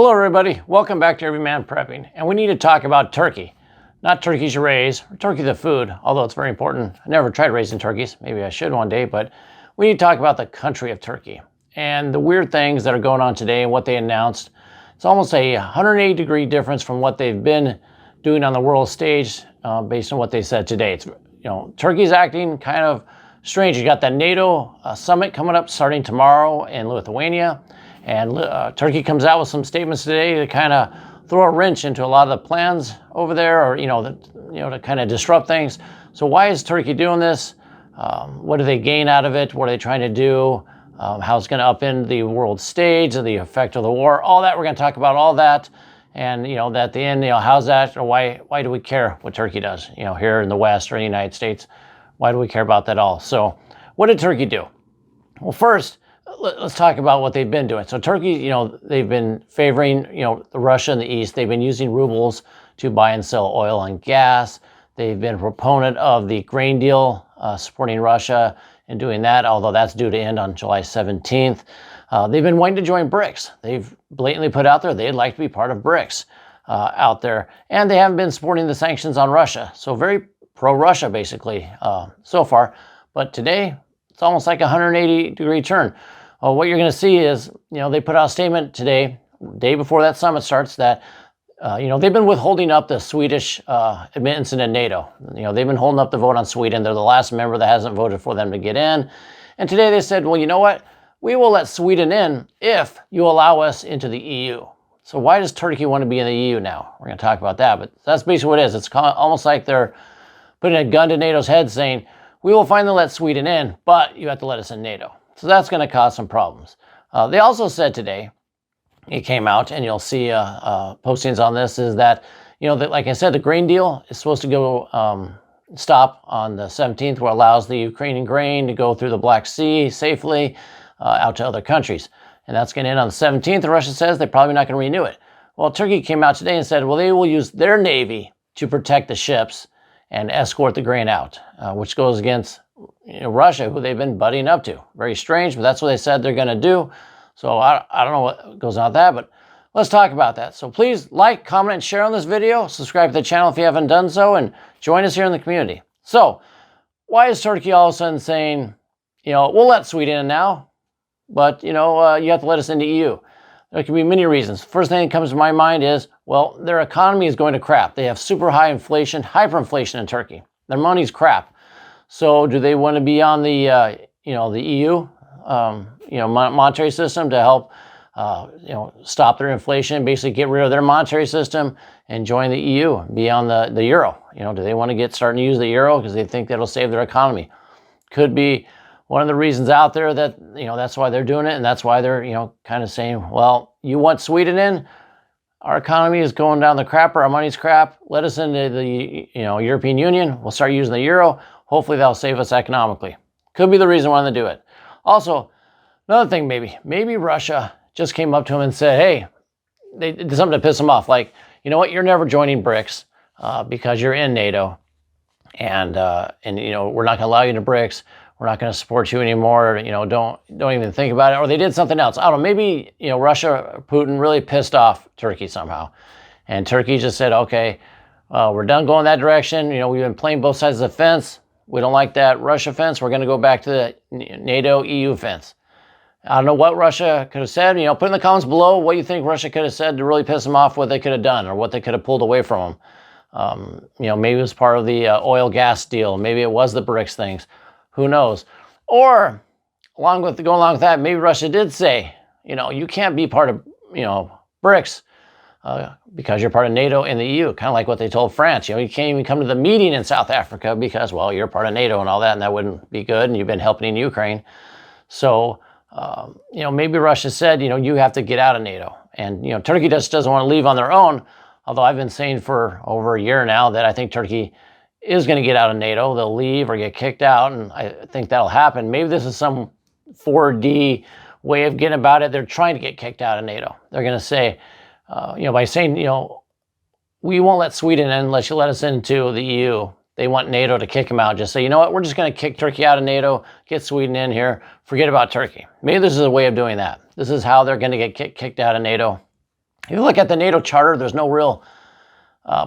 Hello everybody, welcome back to Everyman Prepping, and we need to talk about turkey. Not turkeys you raise, or turkey the food, although it's very important. I never tried raising turkeys, maybe I should one day, but we need to talk about the country of Turkey and the weird things that are going on today and what they announced. It's almost a 180-degree difference from what they've been doing on the world stage based on what they said today. It's, Turkey's acting kind of strange. You got that NATO summit coming up starting tomorrow in Lithuania. And Turkey comes out with some statements today to kind of throw a wrench into a lot of the plans over there, or to kind of disrupt things. So why is Turkey doing this? What do they gain out of it? What are they trying to do? How it's going to upend the world stage and the effect of the war? All that, we're going to talk about all that. And at the end, how's that, or why do we care what Turkey does? Here in the West or in the United States, why do we care about that all? So what did Turkey do? Well, first, let's talk about what they've been doing. So Turkey, they've been favoring, Russia in the East. They've been using rubles to buy and sell oil and gas. They've been a proponent of the grain deal, supporting Russia and doing that, although that's due to end on July 17th. They've been wanting to join BRICS. They've blatantly put out there they'd like to be part of BRICS out there. And they haven't been supporting the sanctions on Russia. So very pro-Russia, basically, so far. But today, it's almost like a 180-degree turn. Well, what you're going to see is, they put out a statement today, day before that summit starts, that, they've been withholding up the Swedish admittance into NATO. They've been holding up the vote on Sweden. They're the last member that hasn't voted for them to get in. And today they said, well, you know what? We will let Sweden in if you allow us into the EU. So why does Turkey want to be in the EU now? We're going to talk about that, but that's basically what it is. It's almost like they're putting a gun to NATO's head saying, we will finally let Sweden in, but you have to let us in NATO. So that's going to cause some problems. They also said today, it came out, and you'll see postings on this, is that, that, like I said, the grain deal is supposed to go stop on the 17th, where it allows the Ukrainian grain to go through the Black Sea safely out to other countries. And that's going to end on the 17th, and Russia says they're probably not going to renew it. Well, Turkey came out today and said, well, they will use their navy to protect the ships and escort the grain out, which goes against Russia, who they've been buddying up to. Very strange, but that's what they said they're going to do. So I don't know what goes on with that, but let's talk about that. So please like, comment, and share on this video. Subscribe to the channel if you haven't done so, and join us here in the community. So why is Turkey all of a sudden saying, we'll let Sweden in now, but, you have to let us into EU? There can be many reasons. First thing that comes to my mind is, well, their economy is going to crap. They have super high inflation, hyperinflation in Turkey. Their money's crap. So do they want to be on the, the EU, monetary system to help, stop their inflation, basically get rid of their monetary system and join the EU, be on the euro? Do they want to starting to use the euro because they think that'll save their economy? Could be one of the reasons out there that, that's why they're doing it. And that's why they're, kind of saying, well, you want Sweden in? Our economy is going down the crapper. Our money's crap. Let us into the, European Union. We'll start using the euro. Hopefully that'll save us economically. Could be the reason why they do it. Also, another thing, maybe Russia just came up to him and said, hey, they did something to piss him off. Like, you know what? You're never joining BRICS because you're in NATO. And we're not going to allow you to BRICS. We're not going to support you anymore. Don't even think about it. Or they did something else. I don't know. Maybe, Russia, Putin really pissed off Turkey somehow. And Turkey just said, okay, we're done going that direction. We've been playing both sides of the fence. We don't like that Russia fence. We're going to go back to the NATO EU fence. I don't know what Russia could have said. Put in the comments below what you think Russia could have said to really piss them off, what they could have done, or what they could have pulled away from them. Maybe it was part of the oil gas deal. Maybe it was the BRICS things. Who knows? Or going along with that, maybe Russia did say, you can't be part of, BRICS because you're part of NATO and the EU, kind of like what they told France. You can't even come to the meeting in South Africa because, well, you're part of NATO and all that, and that wouldn't be good, and you've been helping in Ukraine. So, maybe Russia said, you have to get out of NATO. And, Turkey just doesn't want to leave on their own, although I've been saying for over a year now that I think Turkey is going to get out of NATO. They'll leave or get kicked out, and I think that'll happen. Maybe this is some 4D way of getting about it. They're trying to get kicked out of NATO. They're going to say, by saying, we won't let Sweden in unless you let us into the EU. They want NATO to kick them out. Just say, you know what, we're just going to kick Turkey out of NATO, get Sweden in here, forget about Turkey. Maybe this is a way of doing that. This is how they're going to get kicked out of NATO. If you look at the NATO charter, there's no real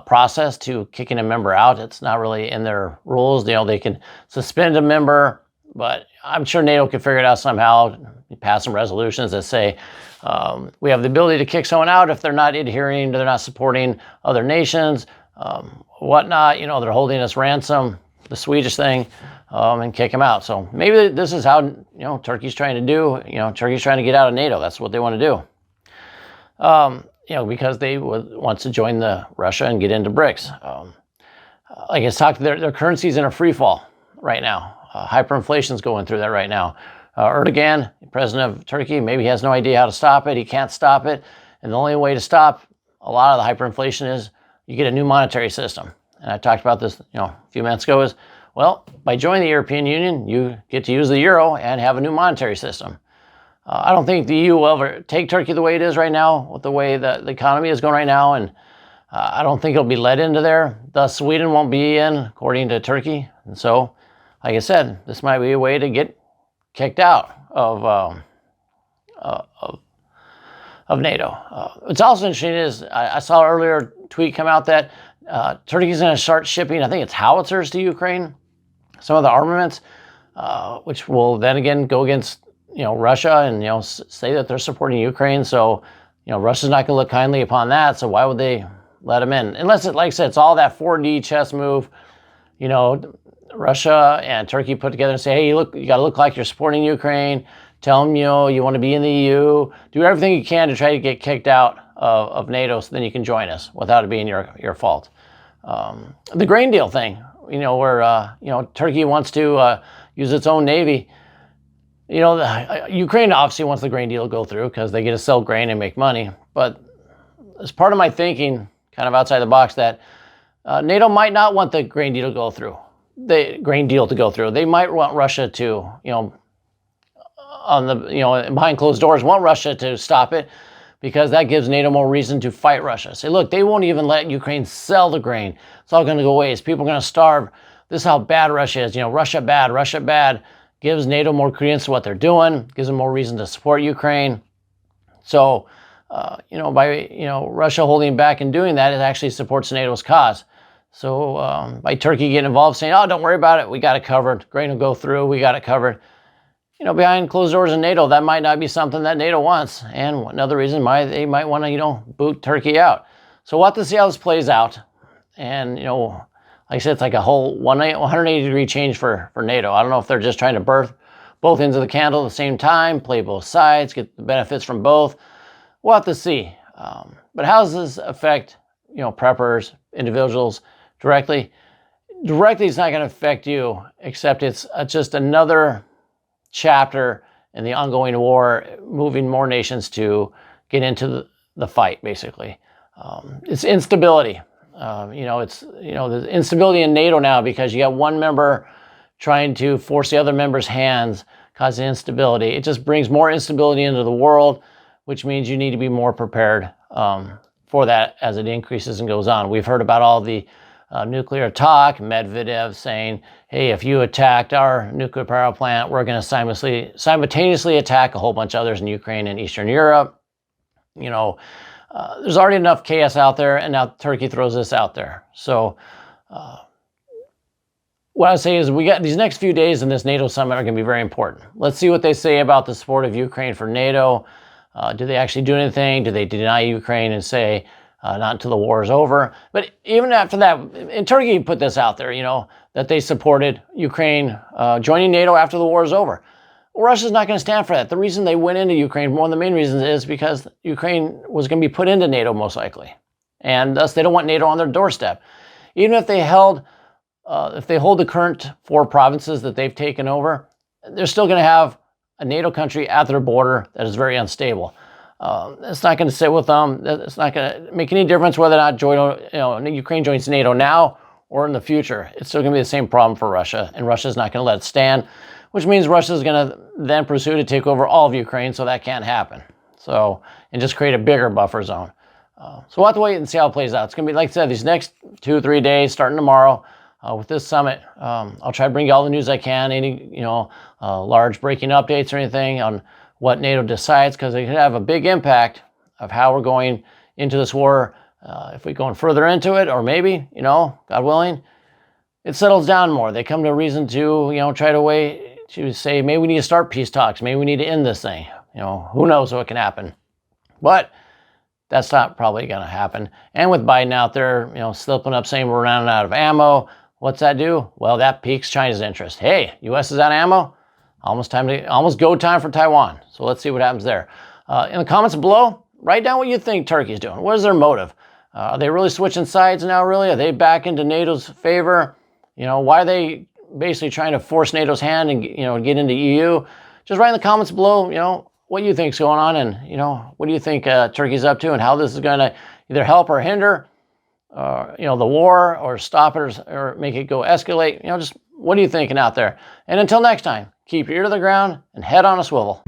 process to kicking a member out. It's not really in their rules. They can suspend a member, but I'm sure NATO can figure it out somehow, pass some resolutions that say we have the ability to kick someone out if they're not adhering, they're not supporting other nations, whatnot. They're holding us ransom, the Swedish thing, and kick them out. So maybe this is how Turkey's trying to do. Turkey's trying to get out of NATO. That's what they want to do. Because they want to join Russia and get into BRICS. Like I talked, their currency's in a free fall right now. Hyperinflation's going through that right now. Erdogan, president of Turkey, maybe he has no idea how to stop it. He can't stop it. And the only way to stop a lot of the hyperinflation is you get a new monetary system. And I talked about this a few minutes ago is, well, by joining the European Union, you get to use the euro and have a new monetary system. I don't think the EU will ever take Turkey the way it is right now, with the way the economy is going right now, and I don't think it'll be let into there. Thus, Sweden won't be in, according to Turkey. And so, like I said, this might be a way to get kicked out of NATO. What's also interesting is I saw an earlier tweet come out that Turkey's going to start shipping, I think it's howitzers to Ukraine, some of the armaments, which will then again go against Russia and, say that they're supporting Ukraine. So, Russia's not going to look kindly upon that. So why would they let them in? Unless like I said, it's all that 4D chess move, Russia and Turkey put together and say, hey, you got to look like you're supporting Ukraine. Tell them, you want to be in the EU. Do everything you can to try to get kicked out of NATO so then you can join us without it being your fault. The grain deal thing, where, Turkey wants to use its own navy. Ukraine obviously wants the grain deal to go through because they get to sell grain and make money. But as part of my thinking, kind of outside the box, that NATO might not want the grain deal to go through. They might want Russia to, behind closed doors, want Russia to stop it because that gives NATO more reason to fight Russia. Say, look, they won't even let Ukraine sell the grain. It's all going to go waste. People are going to starve. This is how bad Russia is. Russia bad. Gives NATO more credence to what they're doing, gives them more reason to support Ukraine. So, by Russia holding back and doing that, it actually supports NATO's cause. So, by Turkey getting involved, saying, "Oh, don't worry about it, we got it covered. Grain will go through, we got it covered." Behind closed doors in NATO, that might not be something that NATO wants, and another reason why they might want to, boot Turkey out. So, we'll have to see how this plays out, and like I said, it's like a whole 180-degree change for NATO. I don't know if they're just trying to birth both ends of the candle at the same time, play both sides, get the benefits from both. We'll have to see. But how does this affect, preppers, individuals directly? Directly, it's not going to affect you, except it's just another chapter in the ongoing war, moving more nations to get into the fight, basically. It's instability. There's instability in NATO now because you got one member trying to force the other member's hands, causing instability. It just brings more instability into the world, which means you need to be more prepared for that as it increases and goes on. We've heard about all the nuclear talk, Medvedev saying, hey, if you attacked our nuclear power plant, we're going to simultaneously attack a whole bunch of others in Ukraine and Eastern Europe. There's already enough chaos out there, and now Turkey throws this out there. So what I would say is we got these next few days in this NATO summit are going to be very important. Let's see what they say about the support of Ukraine for NATO. Do they actually do anything? Do they deny Ukraine and say not until the war is over? But even after that, and Turkey put this out there, that they supported Ukraine joining NATO after the war is over. Well, Russia's not going to stand for that. The reason they went into Ukraine, one of the main reasons is because Ukraine was going to be put into NATO most likely. And thus they don't want NATO on their doorstep. Even if they hold the current 4 provinces that they've taken over, they're still going to have a NATO country at their border that is very unstable. It's not going to sit with them. It's not going to make any difference whether or not Ukraine joins NATO now or in the future. It's still going to be the same problem for Russia, and Russia's not going to let it stand, which means Russia's going to then pursue to take over all of Ukraine, so that can't happen. So, and just create a bigger buffer zone. So we'll have to wait and see how it plays out. It's going to be, like I said, these next 2-3 days, starting tomorrow, with this summit. I'll try to bring you all the news I can, any large breaking updates or anything on what NATO decides, because it could have a big impact of how we're going into this war, if we go further into it, or maybe, God willing, it settles down more. They come to a reason to, try to say, maybe we need to start peace talks. Maybe we need to end this thing. Who knows what can happen. But that's not probably going to happen. And with Biden out there, slipping up saying we're running out of ammo, what's that do? Well, that piques China's interest. Hey, U.S. is out of ammo? Almost go time for Taiwan. So let's see what happens there. In the comments below, write down what you think Turkey's doing. What is their motive? Are they really switching sides now, really? Are they back into NATO's favor? Why are they basically trying to force NATO's hand and, get into EU? Just write in the comments below, what you think's going on, and, what do you think Turkey's up to, and how this is going to either help or hinder, the war, or stop it, or make it go escalate. Just what are you thinking out there? And until next time, keep your ear to the ground and head on a swivel.